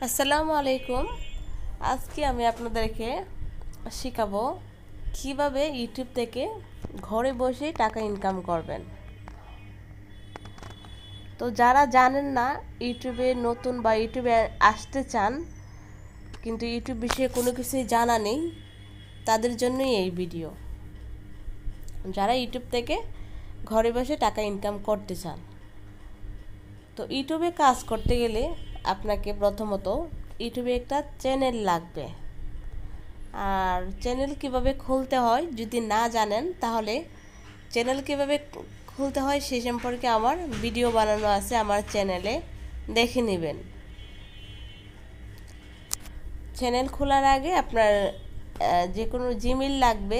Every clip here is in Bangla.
আসসালামু আলাইকুম। আজকে আমি আপনাদেরকে শেখাবো কিভাবে ইউটিউব থেকে ঘরে বসে টাকা ইনকাম করবেন। তো যারা জানেন না, ইউটিউবে নতুন বা ইউটিউবে আসতে চান কিন্তু ইউটিউব বিষয়ে কোনো কিছুই জানা নেই, তাদের জন্যই এই ভিডিও। যারা ইউটিউব থেকে ঘরে বসে টাকা ইনকাম করতে চান, তো ইউটিউবে কাজ করতে গেলে আপনাকে প্রথমত ইউটিউবে একটা চ্যানেল লাগবে। আর চ্যানেল কিভাবে খুলতে হয় যদি না জানেন, তাহলে চ্যানেল কিভাবে খুলতে হয় সে সম্পর্কে আমার ভিডিও বানানো আছে আমার চ্যানেলে, দেখে নেবেন। চ্যানেল খোলার আগে আপনার যে কোনো জিমেইল লাগবে।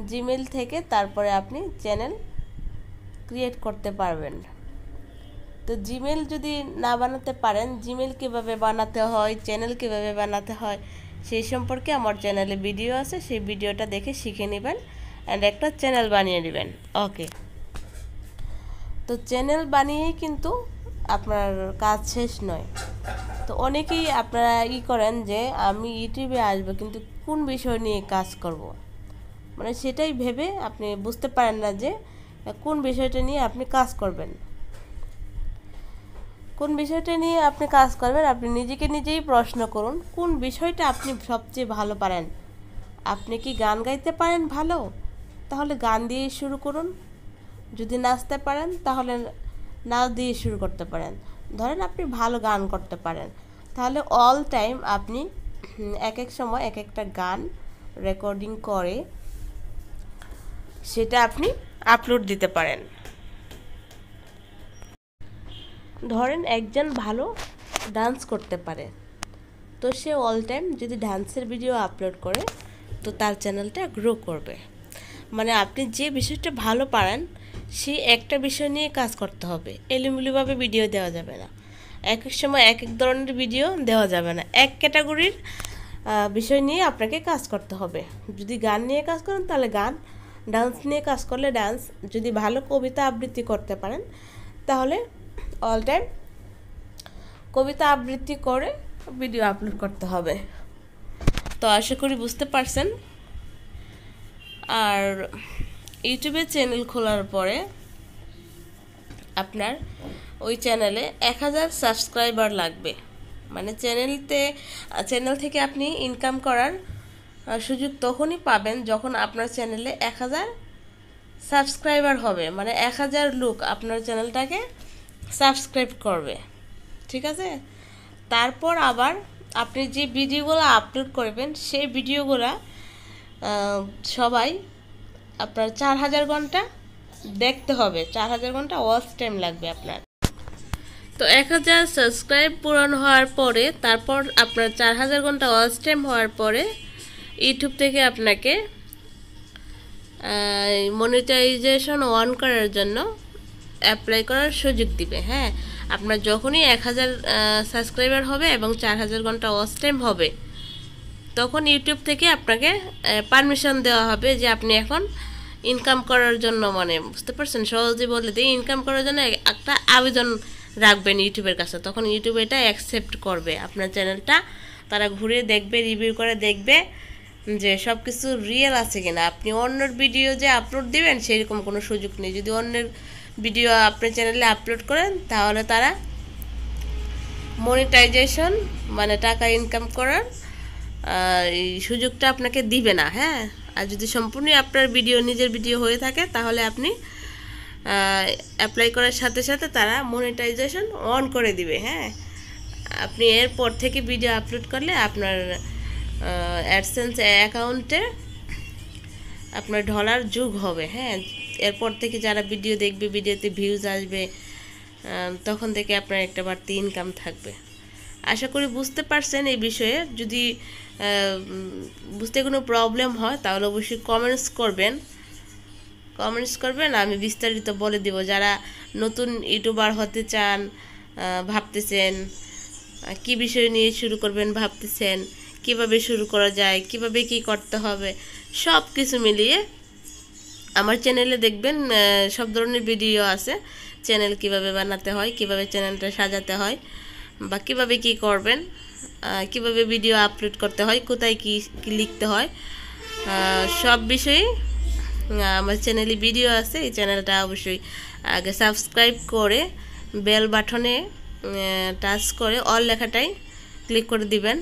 জিমেইল থেকে তারপরে আপনি চ্যানেল ক্রিয়েট করতে পারবেন। তো জিমেইল যদি না বানাতে পারেন, জিমেইল কীভাবে বানাতে হয়, চ্যানেল কীভাবে বানাতে হয় সেই সম্পর্কে আমার চ্যানেলে ভিডিও আছে, সেই ভিডিওটা দেখে শিখে নেবেন অ্যান্ড একটা চ্যানেল বানিয়ে নেবেন। ওকে, তো চ্যানেল বানিয়েই কিন্তু আপনার কাজ শেষ নয়। তো অনেকেই আপনারা করেন যে আমি ইউটিউবে আসবো কিন্তু কোন বিষয় নিয়ে কাজ করব, মানে সেটাই ভেবে আপনি বুঝতে পারেন না যে কোন বিষয়টা নিয়ে আপনি কাজ করবেন। কোন বিষয়টা নিয়ে আপনি কাজ করবেন, আপনি নিজেকে নিজেই প্রশ্ন করুন কোন বিষয়টা আপনি সবচেয়ে ভালো পারেন। আপনি কি গান গাইতে পারেন ভালো? তাহলে গান দিয়ে শুরু করুন। যদি নাচতে পারেন তাহলে নাচ দিয়ে শুরু করতে পারেন। ধরেন আপনি ভালো গান করতে পারেন, তাহলে অল টাইম আপনি এক এক সময় এক একটা গান রেকর্ডিং করে সেটা আপনি আপলোড দিতে পারেন। ধরেন একজন ভালো ডান্স করতে পারে, তো সে অল টাইম যদি ডান্সের ভিডিও আপলোড করে তো তার চ্যানেলটা গ্রো করবে। মানে আপনি যে বিষয়টা ভালো পারেন সেই একটা বিষয় নিয়ে কাজ করতে হবে। এলোমেলোভাবে ভিডিও দেওয়া যাবে না, এক এক সময় এক এক ধরনের ভিডিও দেওয়া যাবে না। এক ক্যাটাগরির বিষয় নিয়ে আপনাকে কাজ করতে হবে। যদি গান নিয়ে কাজ করেন তাহলে গান, ডান্স নিয়ে কাজ করলে ডান্স, যদি ভালো কবিতা আবৃত্তি করতে পারেন তাহলে অল টাইম কবিতা আবৃত্তি করে ভিডিও আপলোড করতে হবে। তো আশা করি বুঝতে পারছেন। আর ইউটিউবে চ্যানেল খোলার পরে আপনার ওই চ্যানেলে 1000 সাবস্ক্রাইবার লাগবে। মানে চ্যানেল থেকে আপনি ইনকাম করার সুযোগ তখনই পাবেন যখন আপনার চ্যানেলে 1000 সাবস্ক্রাইবার হবে, মানে 1000 লোক আপনার চ্যানেলটাকে সাবস্ক্রাইব করবে। ঠিক আছে? তারপর আবার আপনি যে ভিডিওগুলো আপলোড করবেন সেই ভিডিওগুলো সবাই আপনার 4000 ঘন্টা দেখতে হবে। 4000 ঘন্টা ওয়াচ টাইম লাগবে আপনার। তো 1000 সাবস্ক্রাইব পূরণ হওয়ার পরে, তারপর আপনার 4000 ঘন্টা ওয়াচ টাইম হওয়ার পরে ইউটিউব থেকে আপনাকে মনিটাইজেশন অন করার জন্য অ্যাপ্লাই করার সুযোগ দিবে। হ্যাঁ, আপনার যখনই 1000 সাবস্ক্রাইবার হবে এবং 4000 ঘন্টা ওয়াচ টাইম হবে, তখন ইউটিউব থেকে আপনাকে পারমিশন দেওয়া হবে যে আপনি এখন ইনকাম করার জন্য, মানে বুঝতে পারছেন, সহজে বলে দিই, ইনকাম করার জন্য একটা আবেদন রাখবেন ইউটিউবের কাছে। তখন ইউটিউব এটা অ্যাকসেপ্ট করবে আপনার চ্যানেলটা। তারা ঘুরে দেখবে, রিভিউ করে দেখবে যে সব কিছু রিয়েল আছে কিনা। আপনি অন্যের ভিডিও যে আপলোড দিবেন সেরকম কোনো সুযোগ নেই। যদি অন্যের ভিডিও আপনার চ্যানেলে আপলোড করেন তাহলে তারা মনিটাইজেশন, মানে টাকা ইনকাম করার এই সুযোগটা আপনাকে দিবে না। হ্যাঁ, আর যদি সম্পূর্ণ আপনার ভিডিও নিজের ভিডিও হয়ে থাকে তাহলে আপনি অ্যাপ্লাই করার সাথে সাথে তারা মনিটাইজেশন অন করে দিবে। হ্যাঁ, আপনি এরপর থেকে ভিডিও আপলোড করলে আপনার অ্যাডসেন্স অ্যাকাউন্টে আপনার ডলার যোগ হবে। হ্যাঁ, এরপর থেকে যারা ভিডিও দেখবে, ভিডিওতে ভিউজ আসবে, তখন থেকে আপনার একটা বাড়তি ইনকাম থাকবে। আশা করি বুঝতে পারছেন এই বিষয়ে। যদি বুঝতে কোনো প্রবলেম হয় তাহলে অবশ্যই কমেন্টস করবেন, আমি বিস্তারিত বলে দেব। যারা নতুন ইউটিউবার হতে চান, ভাবতেছেন কি বিষয় নিয়ে শুরু করবেন, ভাবতেছেন কিভাবে শুরু করা যায়, কিভাবে কি করতে হবে, সব কিছু মিলিয়ে আমার চ্যানেলে দেখবেন সব ধরনের ভিডিও আছে। চ্যানেল কিভাবে বানাতে হয়, কিভাবে চ্যানেলটা সাজাতে হয়, বা কীভাবে কী করবেন, কীভাবে ভিডিও আপলোড করতে হয়, কোথায় কী কী লিখতে হয়, সব বিষয়েই আমার চ্যানেলে ভিডিও আছে। এই চ্যানেলটা অবশ্যই আগে সাবস্ক্রাইব করে বেল বাটনে টাচ করে অল লেখাটাই ক্লিক করে দিবেন,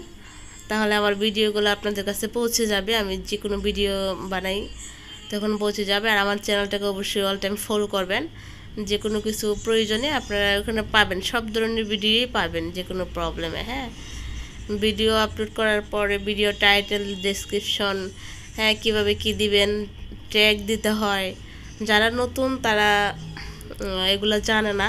তাহলে আমার ভিডিওগুলো আপনাদের কাছে পৌঁছে যাবে। আমি যে কোনো ভিডিও বানাই তখন পৌঁছে যাবে। আর আমার চ্যানেলটাকে অবশ্যই অল টাইম ফলো করবেন, যে কোনো কিছু প্রয়োজনে আপনারা ওখানে পাবেন, সব ধরনের ভিডিওই পাবেন যে কোনো প্রবলেমে। হ্যাঁ, ভিডিও আপলোড করার পরে ভিডিও টাইটেল, ডেসক্রিপশন, হ্যাঁ কীভাবে কী দিবেন, ট্যাগ দিতে হয়। যারা নতুন তারা এগুলো জানে না,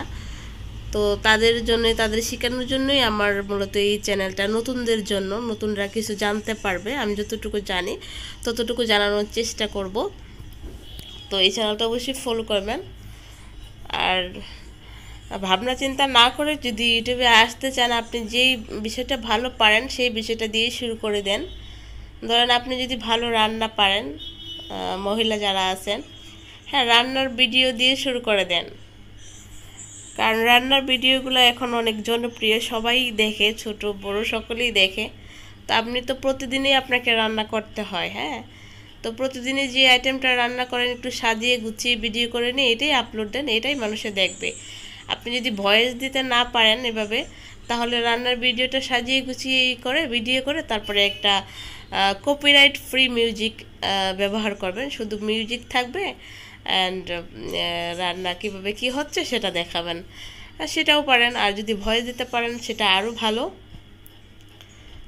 তো তাদের জন্য, তাদের শেখানোর জন্যই আমার মূলত এই চ্যানেলটা, নতুনদের জন্য। নতুনরা কিছু জানতে পারবে, আমি যতটুকু জানি ততটুকু জানানোর চেষ্টা করব। তো এই চ্যানেলটা অবশ্যই ফলো করবেন। আর ভাবনা চিন্তা না করে যদি ইউটিউবে আসতে চান, আপনি যেই বিষয়টা ভালো পারেন সেই বিষয়টা দিয়ে শুরু করে দেন। ধরেন আপনি যদি ভালো রান্না পারেন, মহিলা যারা আছেন, হ্যাঁ রান্নার ভিডিও দিয়ে শুরু করে দেন। কারণ রান্নার ভিডিওগুলো এখন অনেক জনপ্রিয়, সবাই দেখে, ছোট বড় সকলেই দেখে। তো আপনি তো প্রতিদিনই আপনাকে রান্না করতে হয়। হ্যাঁ, তো প্রতিদিনই যে আইটেমটা রান্না করেন একটু সাজিয়ে গুছিয়ে ভিডিও করে নিয়ে এটাই আপলোড দেন, এটাই মানুষে দেখবে। আপনি যদি ভয়েস দিতে না পারেন এভাবে, তাহলে রান্নার ভিডিওটা সাজিয়ে গুছিয়ে করে ভিডিও করে তারপরে একটা কপিরাইট ফ্রি মিউজিক ব্যবহার করবেন, শুধু মিউজিক থাকবে অ্যান্ড রান্না কীভাবে কী হচ্ছে সেটা দেখাবেন, সেটাও পারেন। আর যদি ভয়েস দিতে পারেন সেটা আরও ভালো।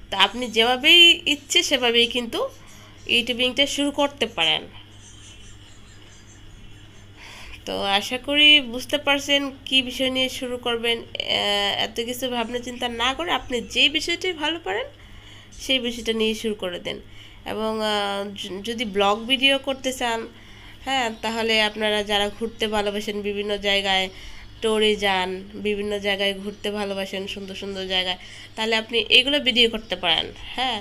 তা আপনি যেভাবেই ইচ্ছে সেভাবেই কিন্তু ইউটিউবিংটা শুরু করতে পারেন। তো আশা করি বুঝতে পারছেন কি বিষয় নিয়ে শুরু করবেন। এত কিছু ভাবনা চিন্তা না করে আপনি যেই বিষয়টাই ভালো পারেন সেই বিষয়টা নিয়ে শুরু করে দেন। এবং যদি ব্লগ ভিডিও করতে চান, হ্যাঁ তাহলে আপনারা যারা ঘুরতে ভালোবাসেন, বিভিন্ন জায়গায় ট্যুরে যান, বিভিন্ন জায়গায় ঘুরতে ভালোবাসেন, সুন্দর সুন্দর জায়গায়, তাহলে আপনি এগুলো ভিডিও করতে পারেন। হ্যাঁ,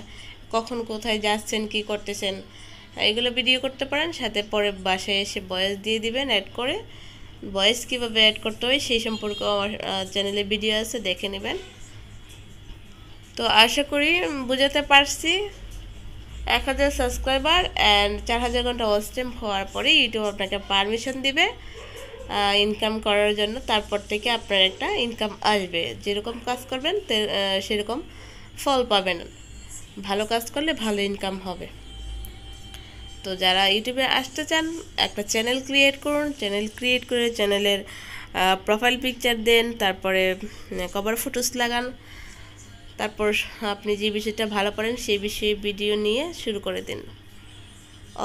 কখন কোথায় যাচ্ছেন, কি করতেছেন, এগুলো ভিডিও করতে পারেন। সাথে পরে বাসায় এসে ভয়েস দিয়ে দিবেন অ্যাড করে। ভয়েস কীভাবে অ্যাড করতে হয় সেই সম্পর্কে আমার চ্যানেলে ভিডিও আছে, দেখে নেবেন। তো আশা করি বুঝাতে পারছি। 1000 সাবস্ক্রাইবার অ্যান্ড 4000 ঘন্টা ওয়াচ টাইম হওয়ার পরে ইউটিউব আপনাকে পারমিশন দিবে ইনকাম করার জন্য। তারপর থেকে আপনার একটা ইনকাম আসবে, যেরকম কাজ করবেন সেরকম ফল পাবেন। ভালো কাজ করলে ভালো ইনকাম হবে। তো যারা ইউটিউবে আসতে চান, একটা চ্যানেল ক্রিয়েট করুন। চ্যানেল ক্রিয়েট করে চ্যানেলের প্রোফাইল পিকচার দেন, তারপরে কভার ফটোস লাগান। তারপর আপনি যে বিষয়টা ভালো পারেন সেই বিষয়ে ভিডিও নিয়ে শুরু করে দিন।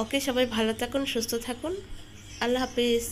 ওকে, সবাই ভালো থাকুন, সুস্থ থাকুন। আল্লাহ হাফিজ।